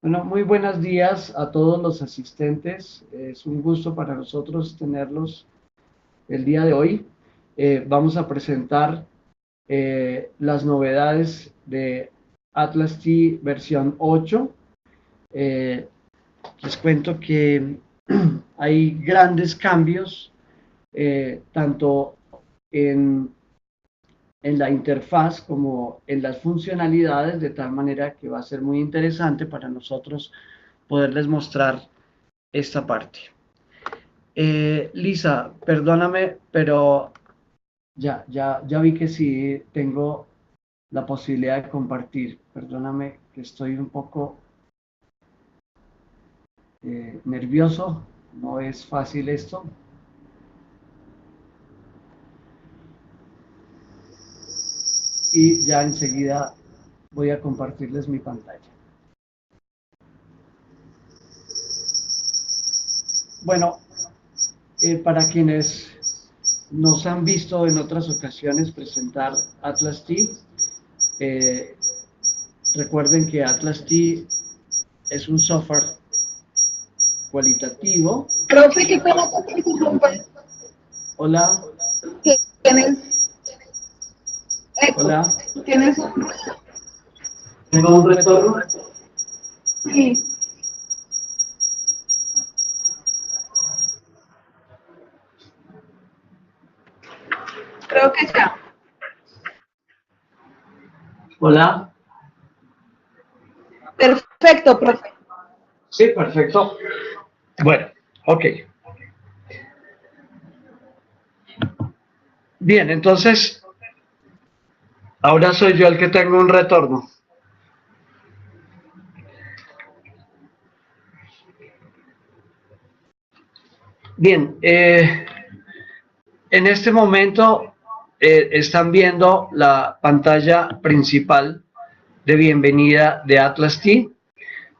Bueno, muy buenos días a todos los asistentes. Es un gusto para nosotros tenerlos el día de hoy. Vamos a presentar las novedades de Atlas T versión 8. Eh, Les cuento que hay grandes cambios, tanto en la interfaz como en las funcionalidades, de tal manera que va a ser muy interesante para nosotros poderles mostrar esta parte. Lisa, perdóname, pero ya vi que sí tengo la posibilidad de compartir. Perdóname que estoy un poco nervioso, no es fácil esto. Y ya enseguida voy a compartirles mi pantalla. Bueno, para quienes nos han visto en otras ocasiones presentar Atlas T, eh, recuerden que Atlas T es un software cualitativo. Profe, qué pena que te interrumpa. Hola, ¿Tienes eco? hola. ¿Tienes ¿Tengo un retorno? Sí, creo que ya. Hola. Perfecto, profe. Sí, perfecto. Bueno, ok. Bien, entonces, ahora soy yo el que tengo un retorno. Bien, en este momento están viendo la pantalla principal de bienvenida de Atlas T,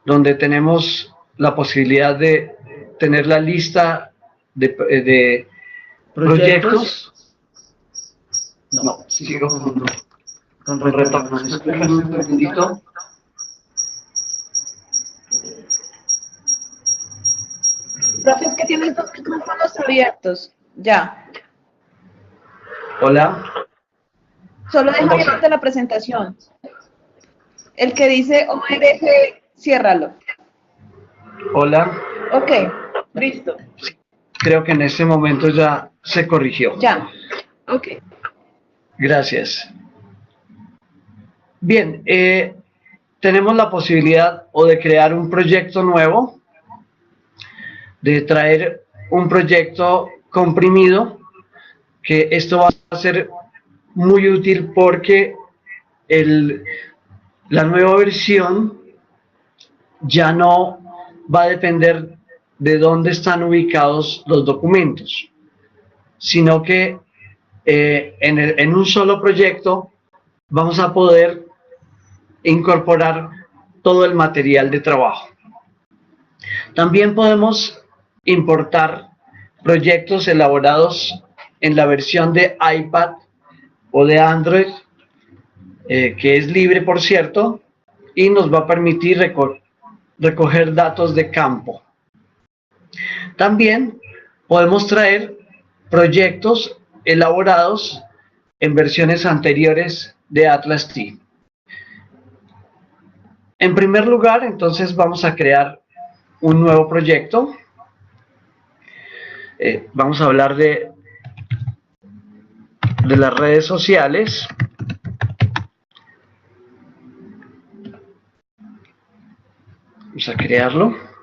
donde tenemos la posibilidad de tener la lista de proyectos. No, sigo con retornos. Espérame un segundito. Profe, es que tienes dos micrófonos abiertos. Ya. Hola. Solo deja Ok. abierta la presentación. El que dice ORG, ciérralo. Hola. Ok, listo. Creo que en este momento ya se corrigió. Ya. Ok. Gracias. Bien, tenemos la posibilidad o de crear un proyecto nuevo, de traer un proyecto comprimido, que esto va a ser muy útil porque la nueva versión ya no va a depender de dónde están ubicados los documentos, sino que en un solo proyecto vamos a poder incorporar todo el material de trabajo. También podemos importar proyectos elaborados en la versión de iPad o de Android, que es libre, por cierto, y nos va a permitir recoger datos de campo. También podemos traer proyectos elaborados en versiones anteriores de Atlas T. En primer lugar, entonces vamos a crear un nuevo proyecto. Vamos a hablar de las redes sociales. Vamos a crearlo.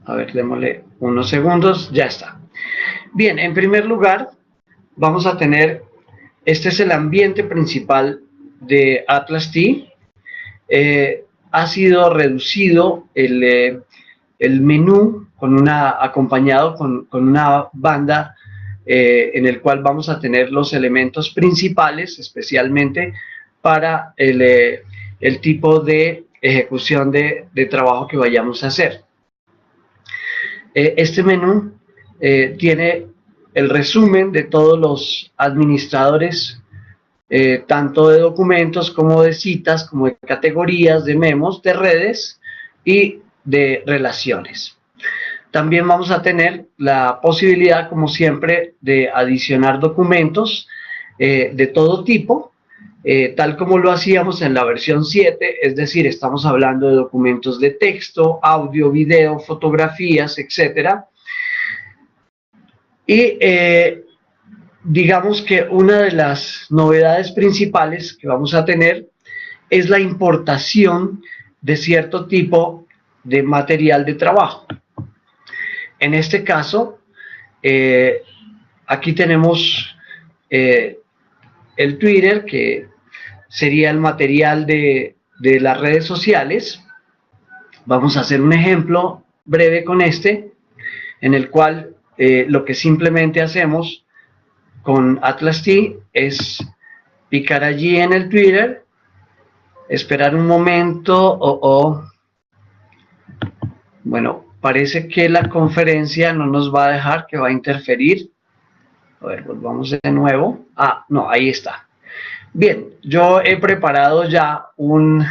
A ver, démosle unos segundos, ya está. Bien, en primer lugar, vamos a tener, este es el ambiente principal de Atlas T. Ha sido reducido el menú acompañado con una banda en el cual vamos a tener los elementos principales, especialmente para el tipo de ejecución de trabajo que vayamos a hacer. Este menú tiene el resumen de todos los administradores, tanto de documentos como de citas, como de categorías, de memos, de redes y de relaciones. También vamos a tener la posibilidad, como siempre, de adicionar documentos de todo tipo, tal como lo hacíamos en la versión 7, es decir, estamos hablando de documentos de texto, audio, video, fotografías, etc. Y digamos que una de las novedades principales que vamos a tener es la importación de cierto tipo de material de trabajo. En este caso, aquí tenemos el Twitter, que sería el material de las redes sociales. Vamos a hacer un ejemplo breve con este, en el cual lo que simplemente hacemos con Atlas T es picar allí en el Twitter, esperar un momento, bueno, parece que la conferencia no nos va a dejar, que va a interferir. A ver, volvamos de nuevo. Ah, no, ahí está. Bien, yo he preparado ya un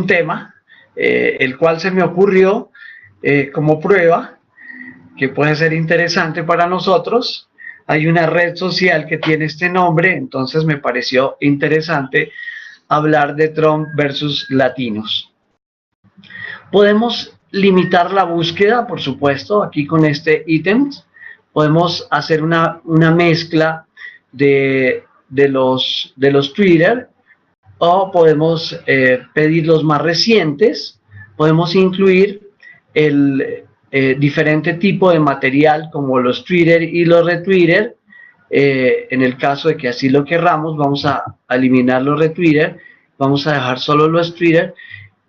tema, el cual se me ocurrió como prueba, que puede ser interesante para nosotros. Hay una red social que tiene este nombre, entonces me pareció interesante hablar de Trump versus latinos. Podemos limitar la búsqueda, por supuesto, aquí con este ítem. Podemos hacer una mezcla de los Twitter, o podemos pedir los más recientes. Podemos incluir el diferente tipo de material como los Twitter y los retweeter. En el caso de que así lo querramos, vamos a eliminar los retweeter, vamos a dejar solo los Twitter,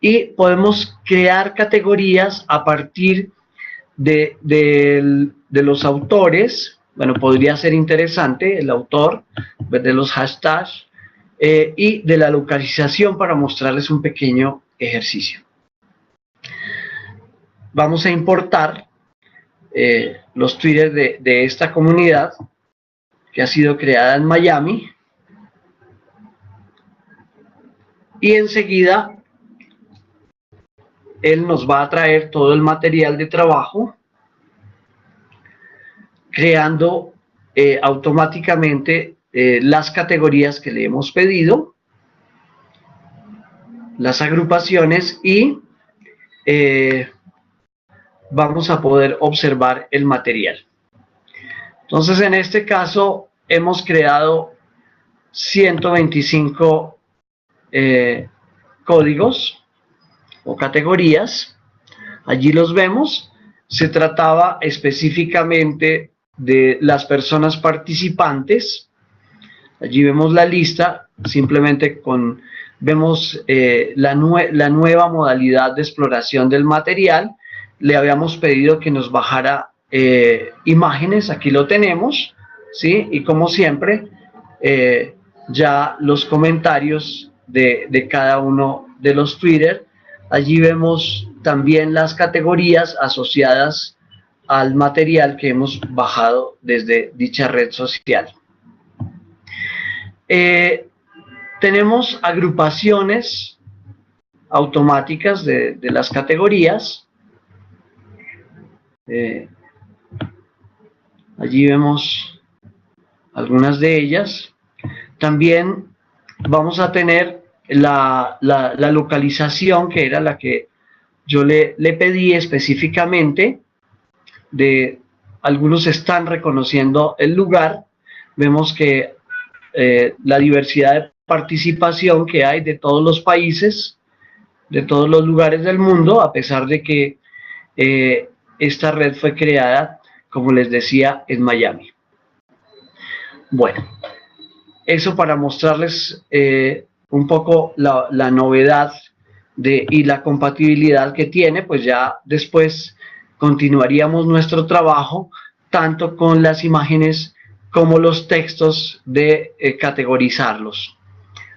y podemos crear categorías a partir de los autores. Bueno, podría ser interesante el autor, de los hashtags y de la localización, para mostrarles un pequeño ejercicio. Vamos a importar los Twitter de esta comunidad que ha sido creada en Miami, y enseguida él nos va a traer todo el material de trabajo, creando automáticamente las categorías que le hemos pedido, las agrupaciones, y vamos a poder observar el material. Entonces, en este caso hemos creado 125 códigos o categorías. Allí los vemos. Se trataba específicamente de las personas participantes. Allí vemos la lista, simplemente vemos la nueva modalidad de exploración del material. Le habíamos pedido que nos bajara imágenes, aquí lo tenemos, ¿sí? Y como siempre, ya los comentarios de cada uno de los Twitter. Allí vemos también las categorías asociadas al material que hemos bajado desde dicha red social. Tenemos agrupaciones automáticas de las categorías. Allí vemos algunas de ellas. También vamos a tener la localización, que era la que yo le pedí específicamente. Algunos están reconociendo el lugar. Vemos que la diversidad de participación que hay de todos los países, de todos los lugares del mundo, a pesar de que esta red fue creada, como les decía, en Miami. Bueno, eso para mostrarles un poco la novedad y la compatibilidad que tiene, pues ya después continuaríamos nuestro trabajo tanto con las imágenes como los textos de categorizarlos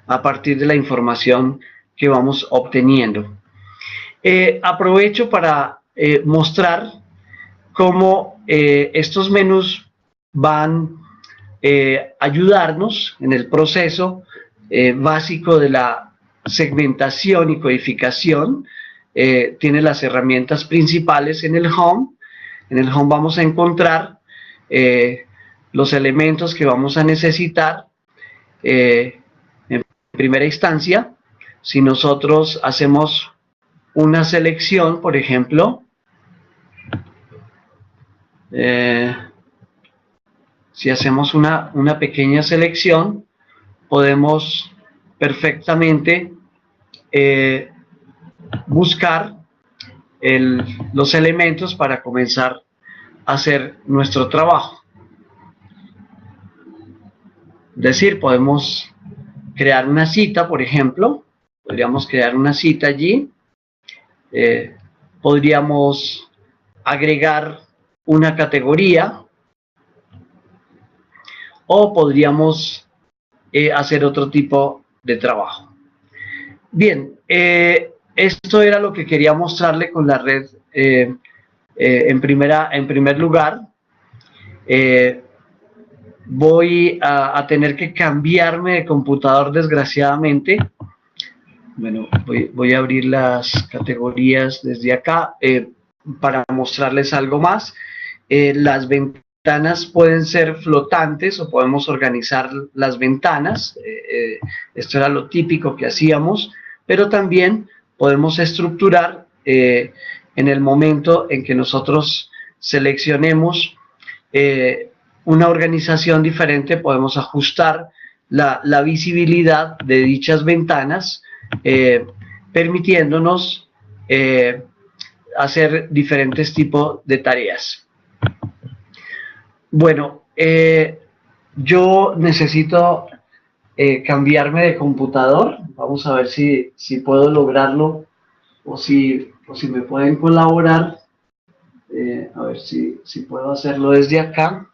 a partir de la información que vamos obteniendo. Aprovecho para mostrar cómo estos menús van a ayudarnos en el proceso básico de la segmentación y codificación. Tiene las herramientas principales en el Home. En el Home vamos a encontrar los elementos que vamos a necesitar en primera instancia. Si nosotros hacemos una selección, por ejemplo, si hacemos una pequeña selección, podemos perfectamente buscar los elementos para comenzar a hacer nuestro trabajo. Es decir, podemos crear una cita, por ejemplo, podríamos crear una cita allí, podríamos agregar una categoría o podríamos hacer otro tipo de trabajo. Bien, esto era lo que quería mostrarle con la red en primer lugar. Voy a tener que cambiarme de computador, desgraciadamente. Bueno, voy a abrir las categorías desde acá para mostrarles algo más. Las ventanas pueden ser flotantes o podemos organizar las ventanas. Esto era lo típico que hacíamos, pero también podemos estructurar en el momento en que nosotros seleccionemos una organización diferente, podemos ajustar la visibilidad de dichas ventanas, permitiéndonos hacer diferentes tipos de tareas. Bueno, yo necesito cambiarme de computador. Vamos a ver si puedo lograrlo o si me pueden colaborar. A ver si puedo hacerlo desde acá.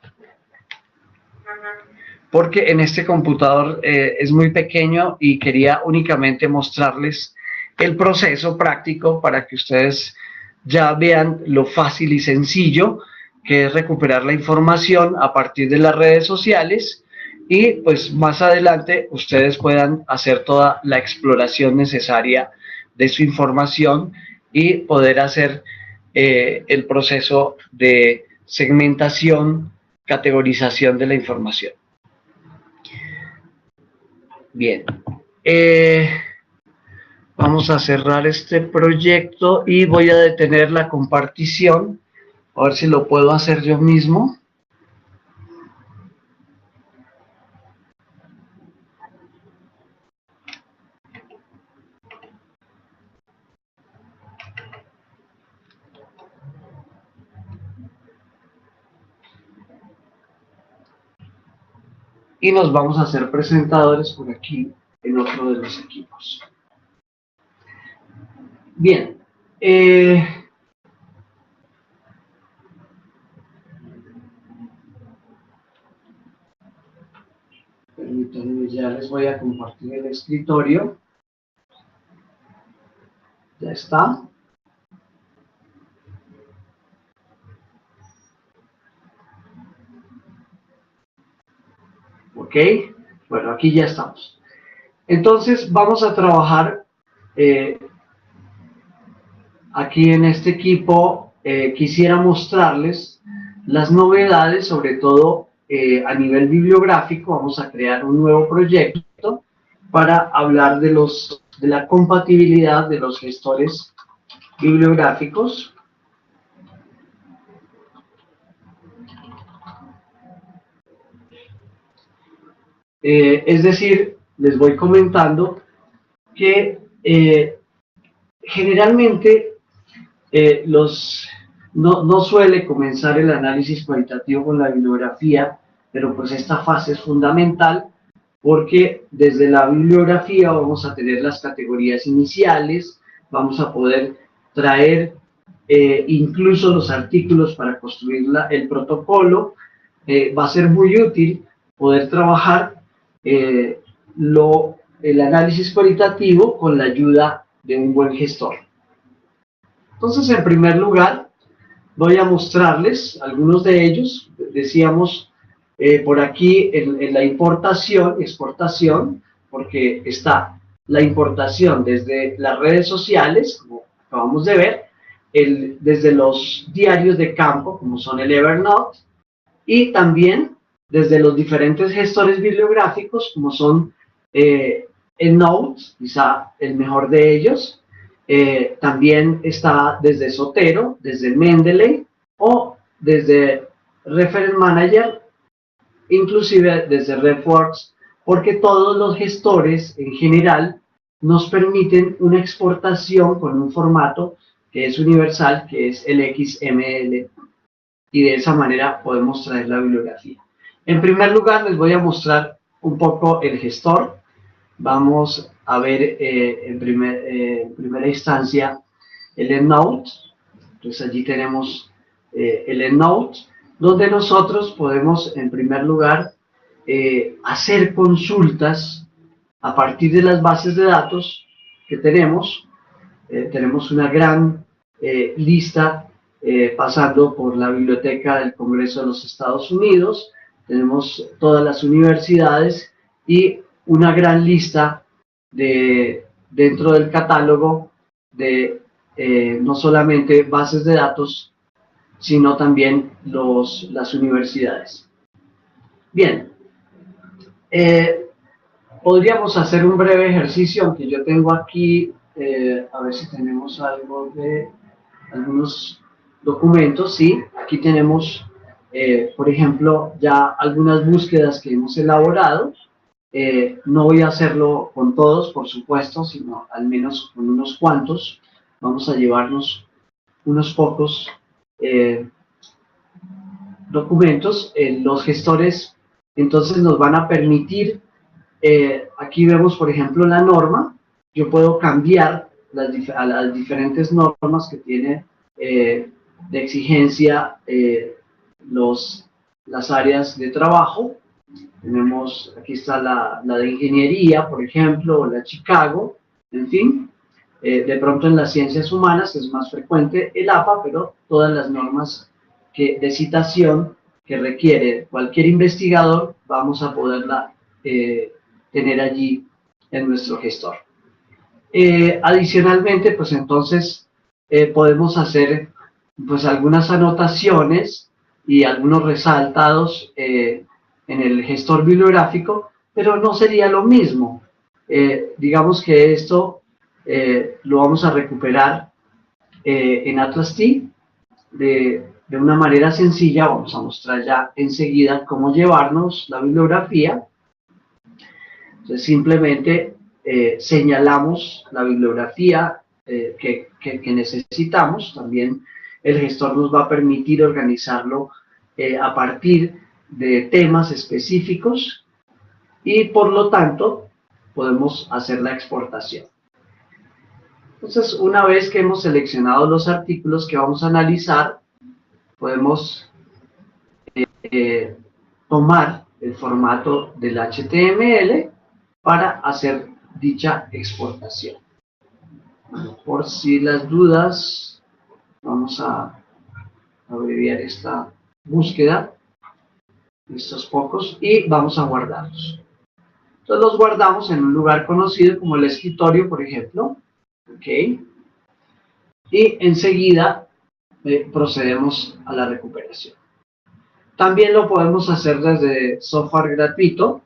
Porque en este computador es muy pequeño y quería únicamente mostrarles el proceso práctico para que ustedes ya vean lo fácil y sencillo que es recuperar la información a partir de las redes sociales y pues más adelante ustedes puedan hacer toda la exploración necesaria de su información y poder hacer el proceso de segmentación, categorización de la información. Bien, vamos a cerrar este proyecto y voy a detener la compartición, a ver si lo puedo hacer yo mismo. Y nos vamos a hacer presentadores por aquí en otro de los equipos. Bien, permítanme, ya les voy a compartir el escritorio. Ya está. Ok, bueno, aquí ya estamos. Entonces vamos a trabajar aquí en este equipo. Quisiera mostrarles las novedades, sobre todo a nivel bibliográfico. Vamos a crear un nuevo proyecto para hablar de la compatibilidad de los gestores bibliográficos. Es decir, les voy comentando que generalmente no suele comenzar el análisis cualitativo con la bibliografía, pero pues esta fase es fundamental porque desde la bibliografía vamos a tener las categorías iniciales, vamos a poder traer incluso los artículos para construir el protocolo. Va a ser muy útil poder trabajar el análisis cualitativo con la ayuda de un buen gestor. Entonces, en primer lugar, voy a mostrarles algunos de ellos. Decíamos por aquí en la importación, exportación, porque está la importación desde las redes sociales, como acabamos de ver, desde los diarios de campo, como son el Evernote, y también desde los diferentes gestores bibliográficos, como son EndNote, quizá el mejor de ellos. También está desde Zotero, desde Mendeley o desde Reference Manager, inclusive desde RefWorks, porque todos los gestores en general nos permiten una exportación con un formato que es universal, que es el XML, y de esa manera podemos traer la bibliografía. En primer lugar, les voy a mostrar un poco el gestor. Vamos a ver en primera instancia el EndNote. Entonces allí tenemos el EndNote, donde nosotros podemos en primer lugar hacer consultas a partir de las bases de datos que tenemos. Tenemos una gran lista pasando por la Biblioteca del Congreso de los Estados Unidos, tenemos todas las universidades y una gran lista dentro del catálogo de no solamente bases de datos, sino también las universidades. Bien, podríamos hacer un breve ejercicio, aunque yo tengo aquí, a ver si tenemos algo de algunos documentos, sí, aquí tenemos, por ejemplo, ya algunas búsquedas que hemos elaborado. No voy a hacerlo con todos, por supuesto, sino al menos con unos cuantos. Vamos a llevarnos unos pocos documentos. Los gestores entonces nos van a permitir, aquí vemos por ejemplo la norma. Yo puedo cambiar a las diferentes normas que tiene de exigencia las áreas de trabajo. Tenemos, aquí está la de ingeniería, por ejemplo, o la Chicago, en fin. De pronto en las ciencias humanas es más frecuente el APA, pero todas las normas de citación que requiere cualquier investigador, vamos a poderla tener allí en nuestro gestor. Adicionalmente, pues entonces podemos hacer pues algunas anotaciones y algunos resaltados en el gestor bibliográfico, pero no sería lo mismo. Digamos que esto lo vamos a recuperar en Atlas T de una manera sencilla. Vamos a mostrar ya enseguida cómo llevarnos la bibliografía. Entonces simplemente señalamos la bibliografía que necesitamos. También el gestor nos va a permitir organizarlo a partir de temas específicos y por lo tanto podemos hacer la exportación. Entonces, una vez que hemos seleccionado los artículos que vamos a analizar, podemos tomar el formato del HTML para hacer dicha exportación. Por si las dudas, vamos a abreviar esta búsqueda, estos pocos, y vamos a guardarlos. Entonces los guardamos en un lugar conocido como el escritorio, por ejemplo. ¿Ok? Y enseguida procedemos a la recuperación. También lo podemos hacer desde software gratuito,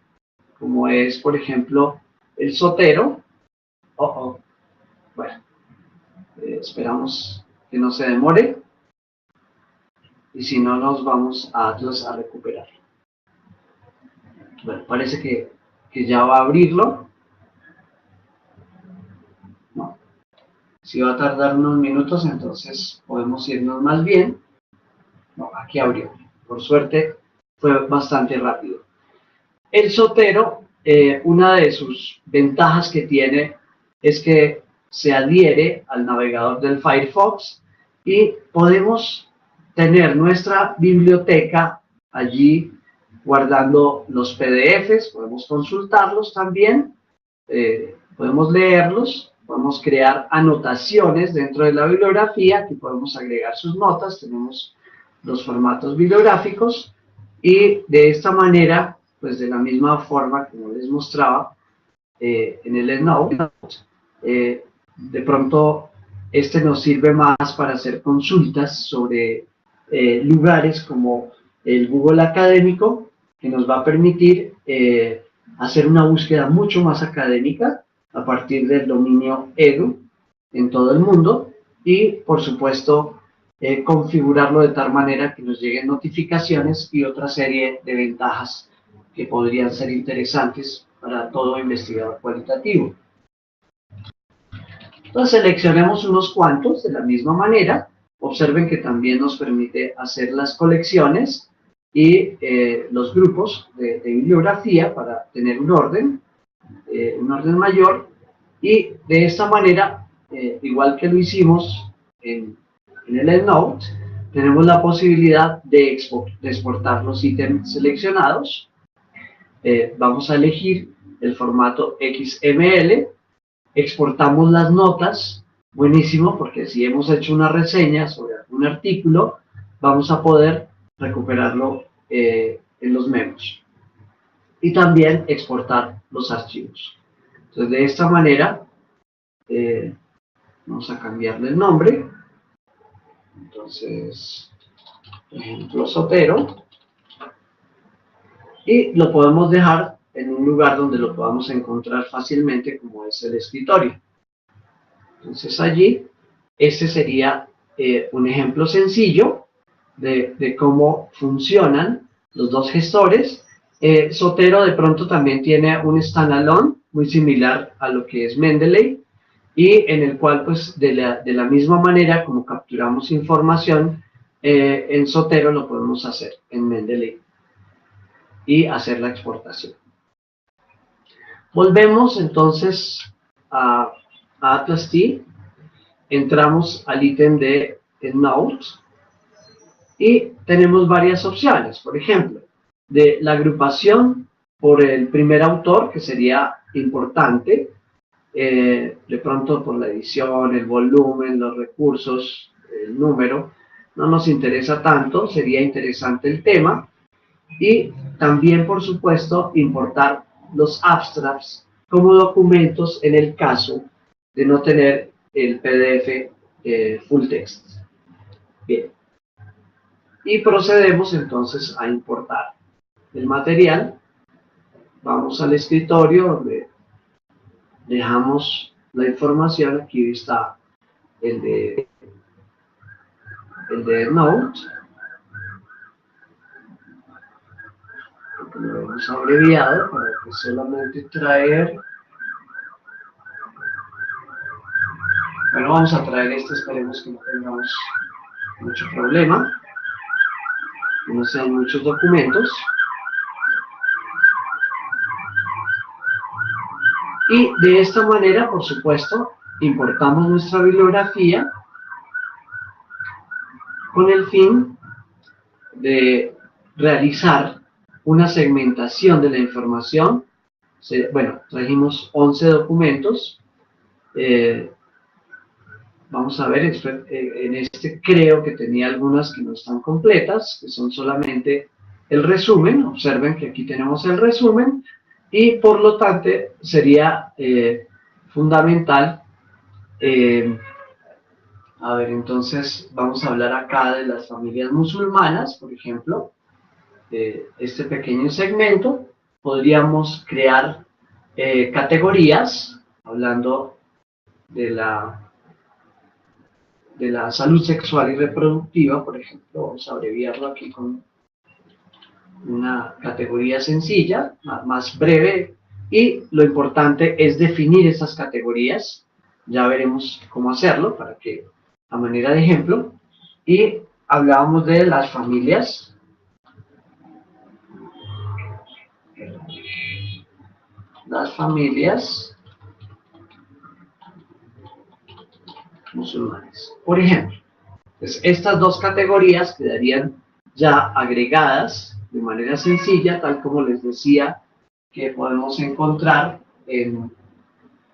como es, por ejemplo, el Zotero. Bueno, esperamos que no se demore. Y si no, nos vamos a Atlas a recuperar. Bueno, parece que ya va a abrirlo. No. Si va a tardar unos minutos, entonces podemos irnos más bien. No, aquí abrió. Por suerte, fue bastante rápido. El Zotero, una de sus ventajas que tiene es que se adhiere al navegador del Firefox y podemos tener nuestra biblioteca allí guardando los PDFs, podemos consultarlos también, podemos leerlos, podemos crear anotaciones dentro de la bibliografía, aquí podemos agregar sus notas, tenemos los formatos bibliográficos y de esta manera, pues de la misma forma como les mostraba en el EndNote, de pronto este nos sirve más para hacer consultas sobre lugares como el Google Académico, que nos va a permitir hacer una búsqueda mucho más académica a partir del dominio edu en todo el mundo y, por supuesto, configurarlo de tal manera que nos lleguen notificaciones y otra serie de ventajas que podrían ser interesantes para todo investigador cualitativo. Entonces seleccionemos unos cuantos de la misma manera. Observen que también nos permite hacer las colecciones y los grupos de bibliografía para tener un orden mayor. Y de esta manera, igual que lo hicimos en el EndNote, tenemos la posibilidad de exportar los ítems seleccionados. Vamos a elegir el formato XML, exportamos las notas, buenísimo, porque si hemos hecho una reseña sobre algún artículo, vamos a poder recuperarlo en los memos. Y también exportar los archivos. Entonces, de esta manera, vamos a cambiarle el nombre. Entonces, por ejemplo, Zotero. Y lo podemos dejar en un lugar donde lo podamos encontrar fácilmente, como es el escritorio. Entonces allí, este sería un ejemplo sencillo de cómo funcionan los dos gestores. Zotero de pronto también tiene un standalone muy similar a lo que es Mendeley y en el cual pues de la misma manera como capturamos información en Zotero lo podemos hacer en Mendeley y hacer la exportación. Volvemos entonces a Atlas-T, entramos al ítem de EndNote y tenemos varias opciones. Por ejemplo, de la agrupación por el primer autor, que sería importante, de pronto por la edición, el volumen, los recursos, el número, no nos interesa tanto, sería interesante el tema. Y también, por supuesto, importar los abstracts como documentos en el caso de no tener el PDF full text. Bien. Y procedemos entonces a importar el material. Vamos al escritorio donde dejamos la información. Aquí está el de Note. Lo hemos abreviado para que solamente traer. Bueno, vamos a traer este, esperemos que no tengamos mucho problema, que no sean muchos documentos. Y de esta manera, por supuesto, importamos nuestra bibliografía con el fin de realizar una segmentación de la información. Bueno, trajimos 11 documentos. Vamos a ver, en este creo que tenía algunas que no están completas, que son solamente el resumen. Observen que aquí tenemos el resumen y por lo tanto sería fundamental. A ver, entonces vamos a hablar acá de las familias musulmanas, por ejemplo. Este pequeño segmento podríamos crear categorías, hablando de la salud sexual y reproductiva, por ejemplo. Vamos a abreviarlo aquí con una categoría sencilla, más breve, y lo importante es definir esas categorías. Ya veremos cómo hacerlo para que, a manera de ejemplo, y hablábamos de las familias. Las familias musulmanes. Por ejemplo, pues estas dos categorías quedarían ya agregadas de manera sencilla, tal como les decía que podemos encontrar en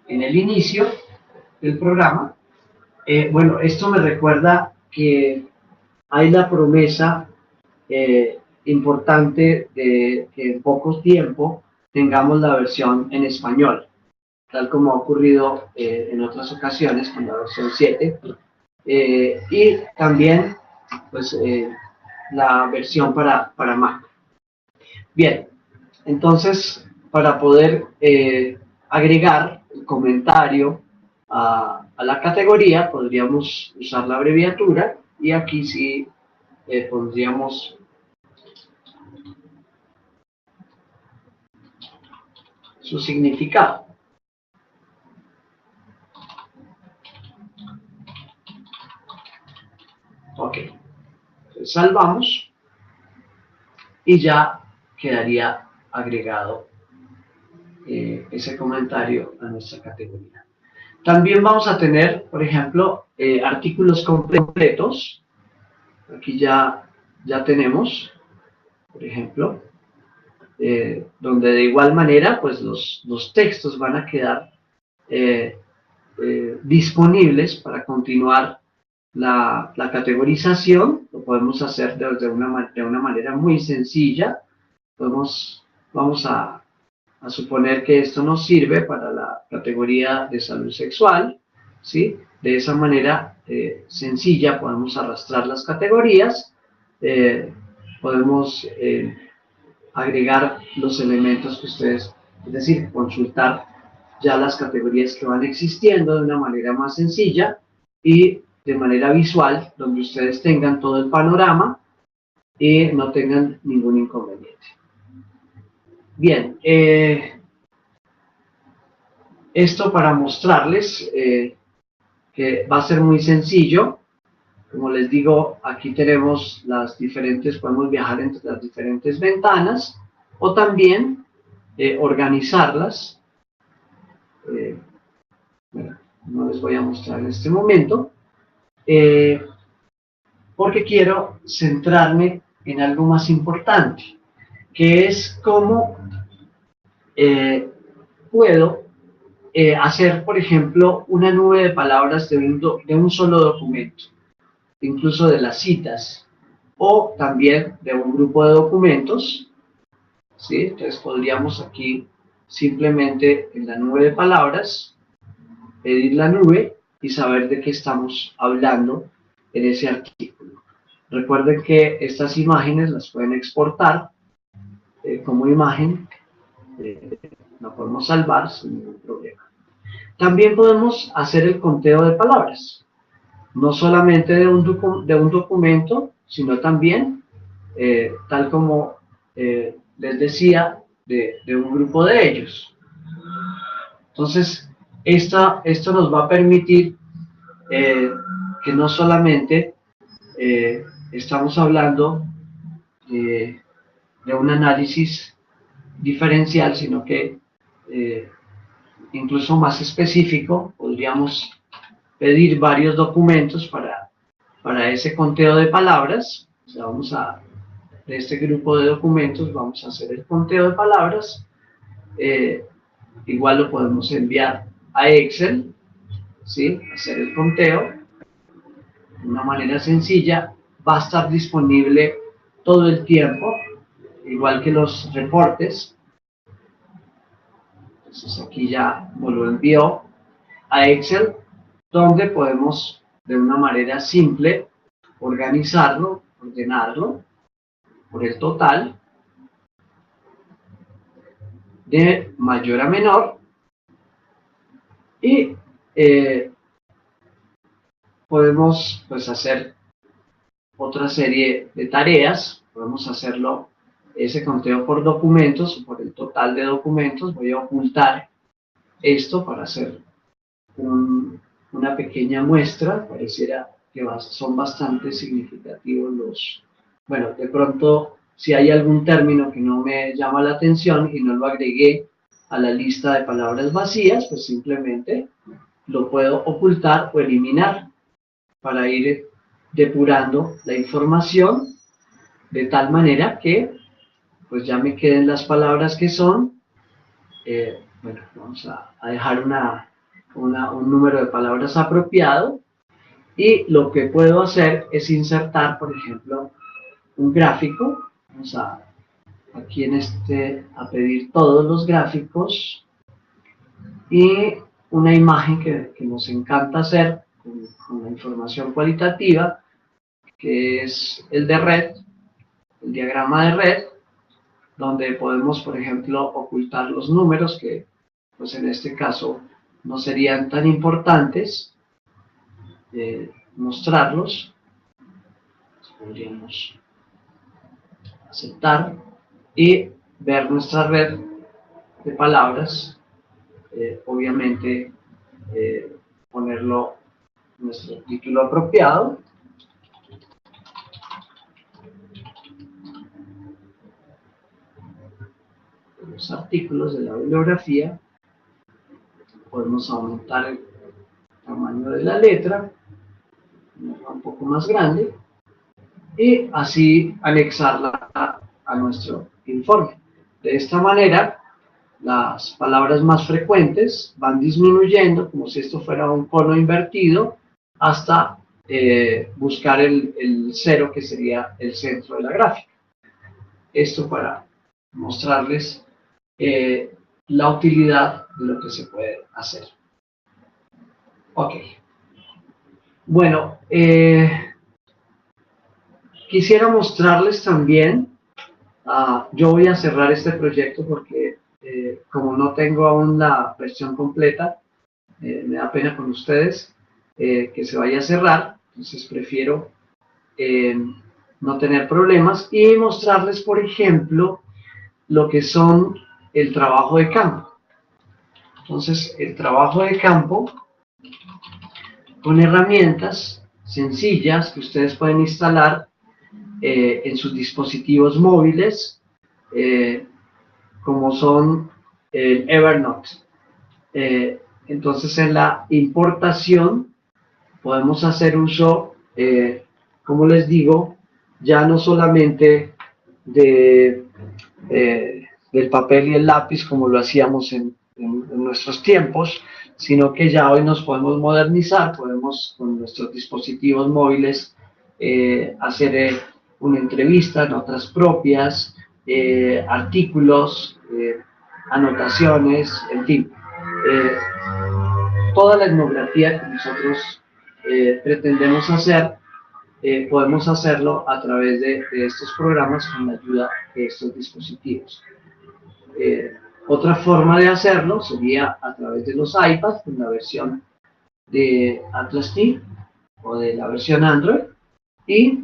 el inicio del programa. Bueno, esto me recuerda que hay la promesa importante de que en poco tiempo tengamos la versión en español, tal como ha ocurrido en otras ocasiones con la versión 7, y también pues la versión para Mac. Bien, entonces para poder agregar el comentario a la categoría podríamos usar la abreviatura y aquí sí pondríamos su significado. Ok, entonces salvamos y ya quedaría agregado ese comentario a nuestra categoría. También vamos a tener, por ejemplo, artículos completos. Aquí ya tenemos, por ejemplo, donde de igual manera pues los textos van a quedar disponibles para continuar la categorización. Lo podemos hacer de una manera muy sencilla. Vamos a suponer que esto nos sirve para la categoría de salud sexual, ¿sí? De esa manera sencilla podemos arrastrar las categorías, podemos agregar los elementos que ustedes, es decir, consultar ya las categorías que van existiendo de una manera más sencilla y de manera visual, donde ustedes tengan todo el panorama y no tengan ningún inconveniente. Bien, esto para mostrarles que va a ser muy sencillo. Como les digo, aquí tenemos las diferentes, podemos viajar entre las diferentes ventanas o también organizarlas. Bueno, no les voy a mostrar en este momento, porque quiero centrarme en algo más importante, que es cómo puedo hacer, por ejemplo, una nube de palabras de un solo documento, incluso de las citas, o también de un grupo de documentos, ¿sí? Entonces podríamos aquí simplemente en la nube de palabras, pedir la nube y saber de qué estamos hablando en ese artículo. Recuerden que estas imágenes las pueden exportar como imagen, la podemos salvar sin ningún problema. También podemos hacer el conteo de palabras, no solamente de un documento, sino también, tal como les decía, de un grupo de ellos. Entonces, esto nos va a permitir que no solamente estamos hablando de un análisis diferencial, sino que incluso más específico, podríamos pedir varios documentos para ese conteo de palabras. O sea, de este grupo de documentos vamos a hacer el conteo de palabras. Igual lo podemos enviar a Excel, ¿sí? Hacer el conteo de una manera sencilla. Va a estar disponible todo el tiempo, igual que los reportes. Entonces aquí ya me lo envió a Excel, donde podemos de una manera simple organizarlo, ordenarlo por el total, de mayor a menor, y podemos pues hacer otra serie de tareas. Podemos hacerlo, ese conteo por documentos o por el total de documentos. Voy a ocultar esto para hacer una pequeña muestra. Pareciera que son bastante significativos bueno, de pronto si hay algún término que no me llama la atención y no lo agregué a la lista de palabras vacías, pues simplemente lo puedo ocultar o eliminar para ir depurando la información de tal manera que pues ya me queden las palabras que son. Bueno, vamos a dejar un número de palabras apropiado, y lo que puedo hacer es insertar, por ejemplo, un gráfico. Vamos aquí a pedir todos los gráficos, y una imagen que nos encanta hacer con la información cualitativa, que es el de red, el diagrama de red, donde podemos, por ejemplo, ocultar los números que, pues en este caso, no serían tan importantes, mostrarlos. Podríamos aceptar y ver nuestra red de palabras, obviamente ponerlo nuestro título apropiado, los artículos de la bibliografía. Podemos aumentar el tamaño de la letra, un poco más grande, y así anexarla a nuestro informe. De esta manera, las palabras más frecuentes van disminuyendo, como si esto fuera un cono invertido, hasta buscar el 0, que sería el centro de la gráfica. Esto para mostrarles la utilidad de lo que se puede hacer. Ok. Bueno, quisiera mostrarles también, yo voy a cerrar este proyecto porque como no tengo aún la versión completa, me da pena con ustedes que se vaya a cerrar, entonces prefiero no tener problemas y mostrarles, por ejemplo, lo que son el trabajo de campo. Entonces, el trabajo de campo con herramientas sencillas que ustedes pueden instalar en sus dispositivos móviles, como son el Evernote. Entonces, en la importación podemos hacer uso, como les digo, ya no solamente del papel y el lápiz como lo hacíamos en nuestros tiempos, sino que ya hoy nos podemos modernizar, podemos con nuestros dispositivos móviles hacer una entrevista, notas propias, artículos, anotaciones, en fin. Toda la etnografía que nosotros pretendemos hacer, podemos hacerlo a través de estos programas con la ayuda de estos dispositivos. Otra forma de hacerlo sería a través de los iPads, con la versión de Atlas T o de la versión Android. Y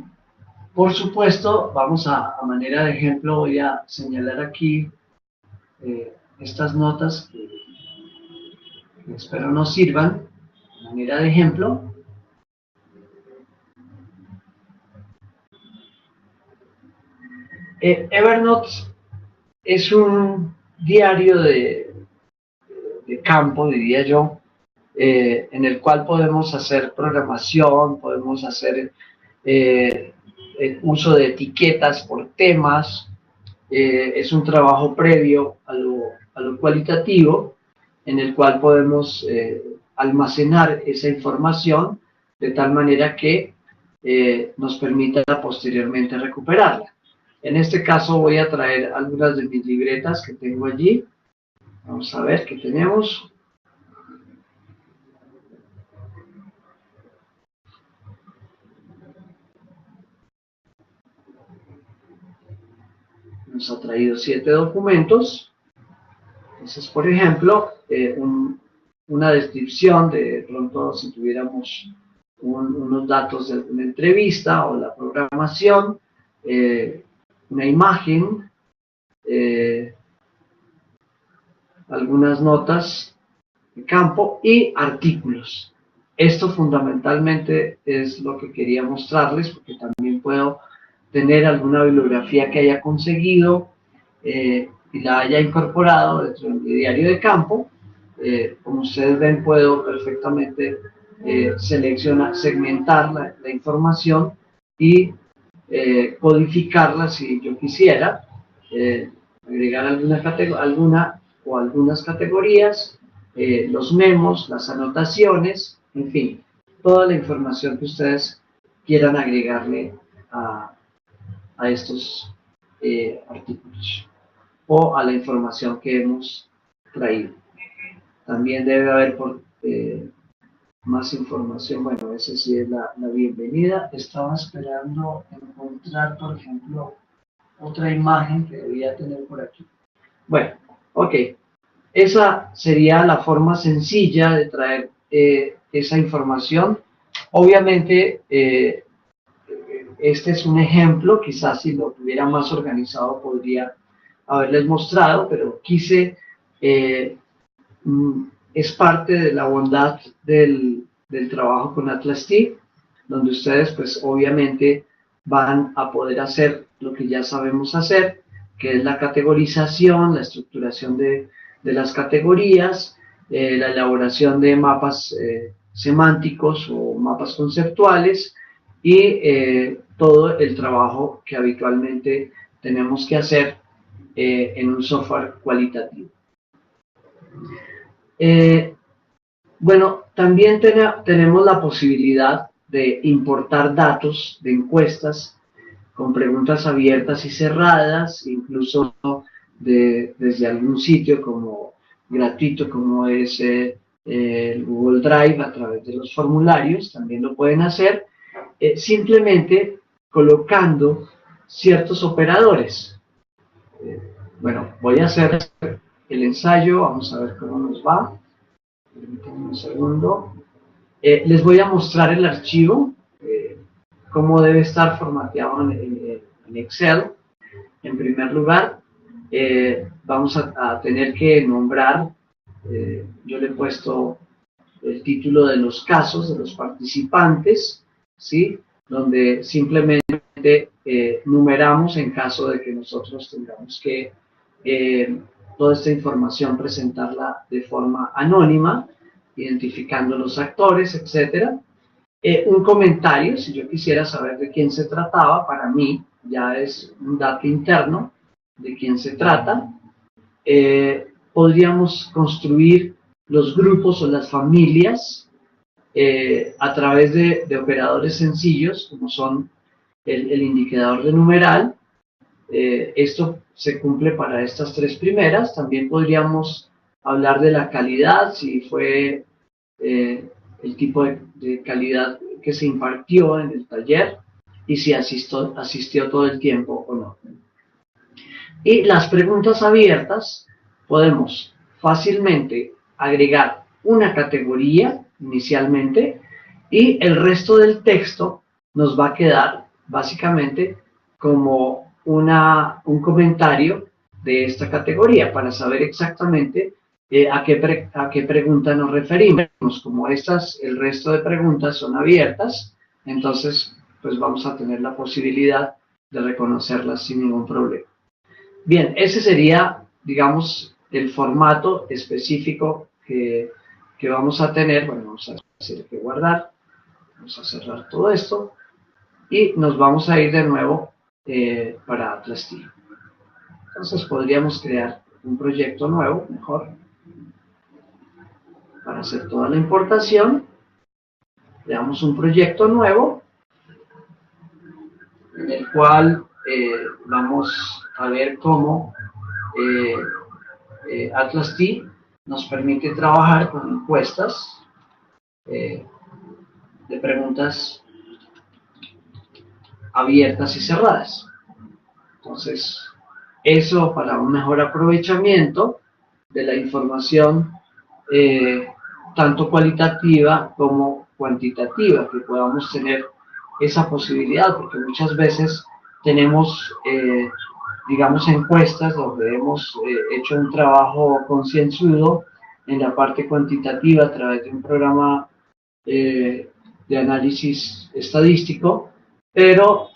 por supuesto, vamos a manera de ejemplo, voy a señalar aquí estas notas que espero nos sirvan de manera de ejemplo. Evernote es un diario de campo, diría yo, en el cual podemos hacer programación, podemos hacer uso de etiquetas por temas. Es un trabajo previo a lo cualitativo, en el cual podemos almacenar esa información de tal manera que nos permita posteriormente recuperarla. En este caso voy a traer algunas de mis libretas que tengo allí. Vamos a ver qué tenemos. Nos ha traído 7 documentos. Entonces, por ejemplo, una descripción de pronto si tuviéramos unos datos de alguna entrevista o la programación, una imagen, algunas notas de campo y artículos. Esto fundamentalmente es lo que quería mostrarles, porque también puedo tener alguna bibliografía que haya conseguido y la haya incorporado dentro de mi diario de campo. Como ustedes ven, puedo perfectamente segmentar la información y codificarla si yo quisiera, agregar alguna o algunas categorías, los memos, las anotaciones, en fin, toda la información que ustedes quieran agregarle a estos artículos o a la información que hemos traído. También debe haber más información. Bueno, esa sí es la bienvenida. Estaba esperando encontrar, por ejemplo, otra imagen que debía tener por aquí. Bueno, ok. Esa sería la forma sencilla de traer esa información. Obviamente, este es un ejemplo. Quizás si lo tuviera más organizado podría haberles mostrado, pero quise... es parte de la bondad del trabajo con Atlas T, donde ustedes pues obviamente van a poder hacer lo que ya sabemos hacer, que es la categorización, la estructuración de las categorías, la elaboración de mapas semánticos o mapas conceptuales y todo el trabajo que habitualmente tenemos que hacer en un software cualitativo. Bueno, también tenemos la posibilidad de importar datos de encuestas con preguntas abiertas y cerradas, incluso desde algún sitio como gratuito como es el Google Drive a través de los formularios, también lo pueden hacer, simplemente colocando ciertos operadores. Bueno, voy a hacer el ensayo, vamos a ver cómo nos va. Permítanme un segundo. Les voy a mostrar el archivo, cómo debe estar formateado en Excel. En primer lugar, vamos a tener que nombrar, yo le he puesto el título de los casos de los participantes, ¿sí? Donde simplemente numeramos en caso de que nosotros tengamos que toda esta información presentarla de forma anónima, identificando los actores, etc. Un comentario, si yo quisiera saber de quién se trataba, para mí ya es un dato interno de quién se trata. Podríamos construir los grupos o las familias a través de operadores sencillos, como son el indicador de numeral. Esto se cumple para estas tres primeras. También podríamos hablar de la calidad, si fue el tipo de calidad que se impartió en el taller y si asistió todo el tiempo o no. Y las preguntas abiertas, podemos fácilmente agregar una categoría inicialmente y el resto del texto nos va a quedar básicamente como un comentario de esta categoría para saber exactamente a qué pregunta nos referimos. Como el resto de preguntas son abiertas, entonces pues vamos a tener la posibilidad de reconocerlas sin ningún problema. Bien, ese sería, digamos, el formato específico que vamos a tener. Bueno, vamos a hacer que guardar, vamos a cerrar todo esto y nos vamos a ir de nuevo para Atlas T. Entonces podríamos crear un proyecto nuevo, mejor, para hacer toda la importación. Creamos un proyecto nuevo en el cual vamos a ver cómo Atlas T nos permite trabajar con encuestas de preguntas abiertas y cerradas. Entonces, eso para un mejor aprovechamiento de la información tanto cualitativa como cuantitativa, que podamos tener esa posibilidad, porque muchas veces tenemos, digamos, encuestas donde hemos hecho un trabajo concienzudo en la parte cuantitativa a través de un programa de análisis estadístico, pero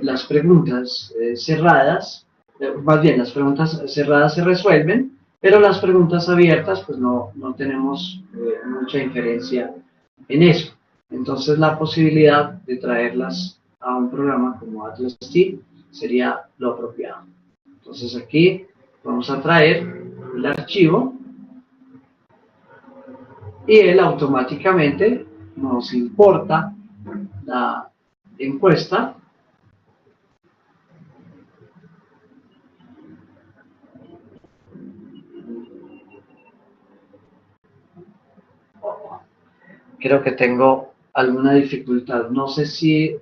las preguntas cerradas, más bien las preguntas cerradas se resuelven, pero las preguntas abiertas pues no tenemos mucha inferencia en eso. Entonces la posibilidad de traerlas a un programa como Atlas T sería lo apropiado. Entonces aquí vamos a traer el archivo y él automáticamente nos importa la encuesta creo que tengo alguna dificultad. No sé si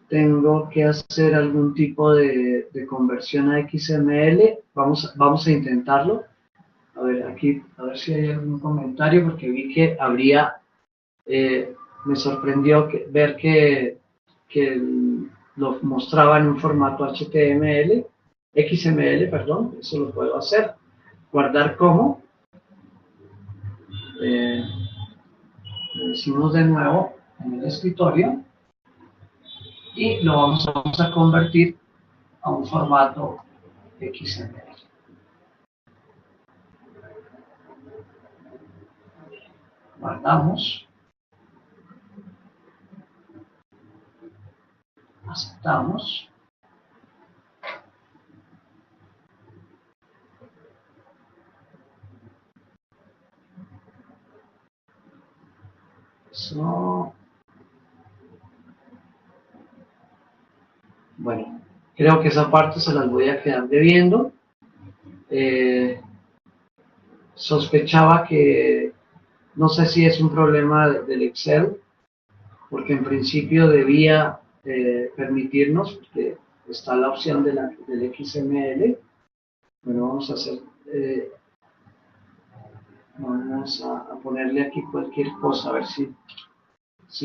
tengo que hacer algún tipo de conversión a XML. Vamos a intentarlo. A ver, aquí, a ver si hay algún comentario, porque vi que habría, me sorprendió ver que lo mostraba en un formato HTML, XML, perdón, eso lo puedo hacer. Guardar como. Lo decimos de nuevo en el escritorio y lo vamos a convertir a un formato XML. Guardamos, aceptamos. Eso. Bueno, creo que esa parte se las voy a quedar debiendo. Sospechaba que, no sé si es un problema del Excel, porque en principio debía permitirnos, porque está la opción del XML. Bueno, vamos a hacer, vamos a ponerle aquí cualquier cosa, a ver si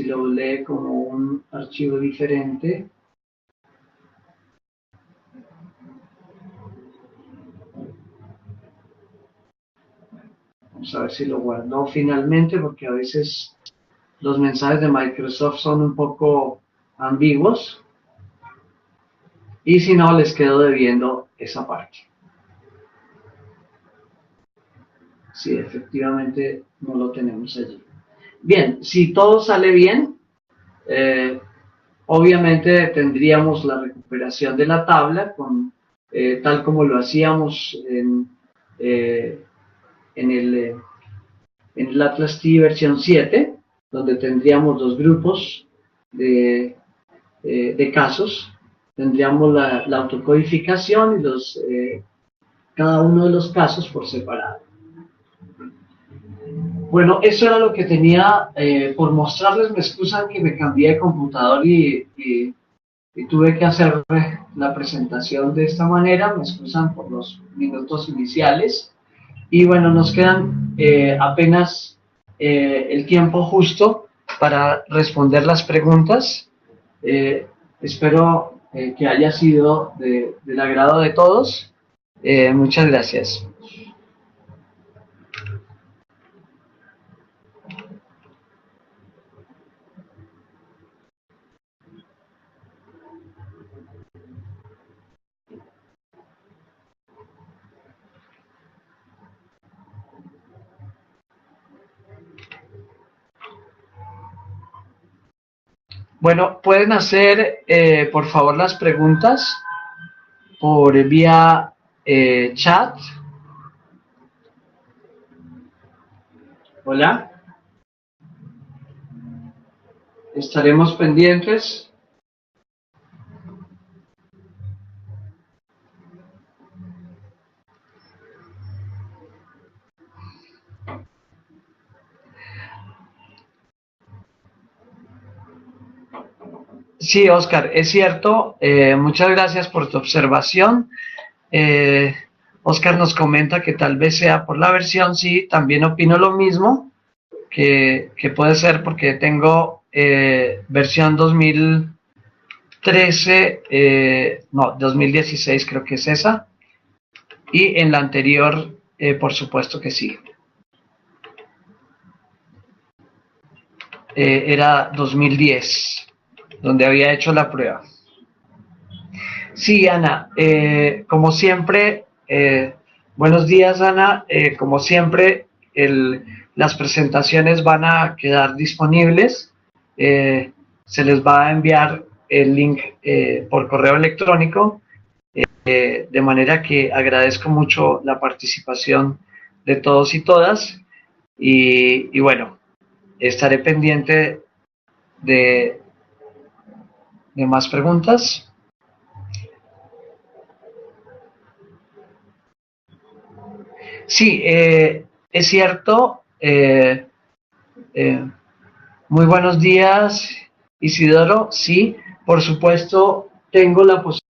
lo lee como un archivo diferente. Vamos a ver si lo guardó finalmente, porque a veces los mensajes de Microsoft son un poco ambiguos. Y si no, les quedo debiendo esa parte. Sí, efectivamente no lo tenemos allí. Bien, si todo sale bien, obviamente tendríamos la recuperación de la tabla tal como lo hacíamos en el Atlas T versión 7, donde tendríamos dos grupos de casos. Tendríamos la autocodificación y cada uno de los casos por separado. Bueno, eso era lo que tenía por mostrarles. Me excusan que me cambié de computador y tuve que hacer la presentación de esta manera. Me excusan por los minutos iniciales. Y bueno, nos quedan apenas el tiempo justo para responder las preguntas. Espero que haya sido del agrado de todos. Muchas gracias. Bueno, pueden hacer, por favor, las preguntas por vía chat. Hola. Estaremos pendientes. Sí, Oscar, es cierto. Muchas gracias por tu observación. Oscar nos comenta que tal vez sea por la versión, sí, también opino lo mismo, que puede ser porque tengo versión 2013, no, 2016 creo que es esa, y en la anterior, por supuesto que sí. Era 2010, donde había hecho la prueba. Sí, Ana, como siempre, buenos días, Ana. Como siempre, las presentaciones van a quedar disponibles. Se les va a enviar el link por correo electrónico, de manera que agradezco mucho la participación de todos y todas, y bueno, estaré pendiente de más preguntas. Sí, es cierto. Muy buenos días, Isidoro. Sí, por supuesto, tengo la posibilidad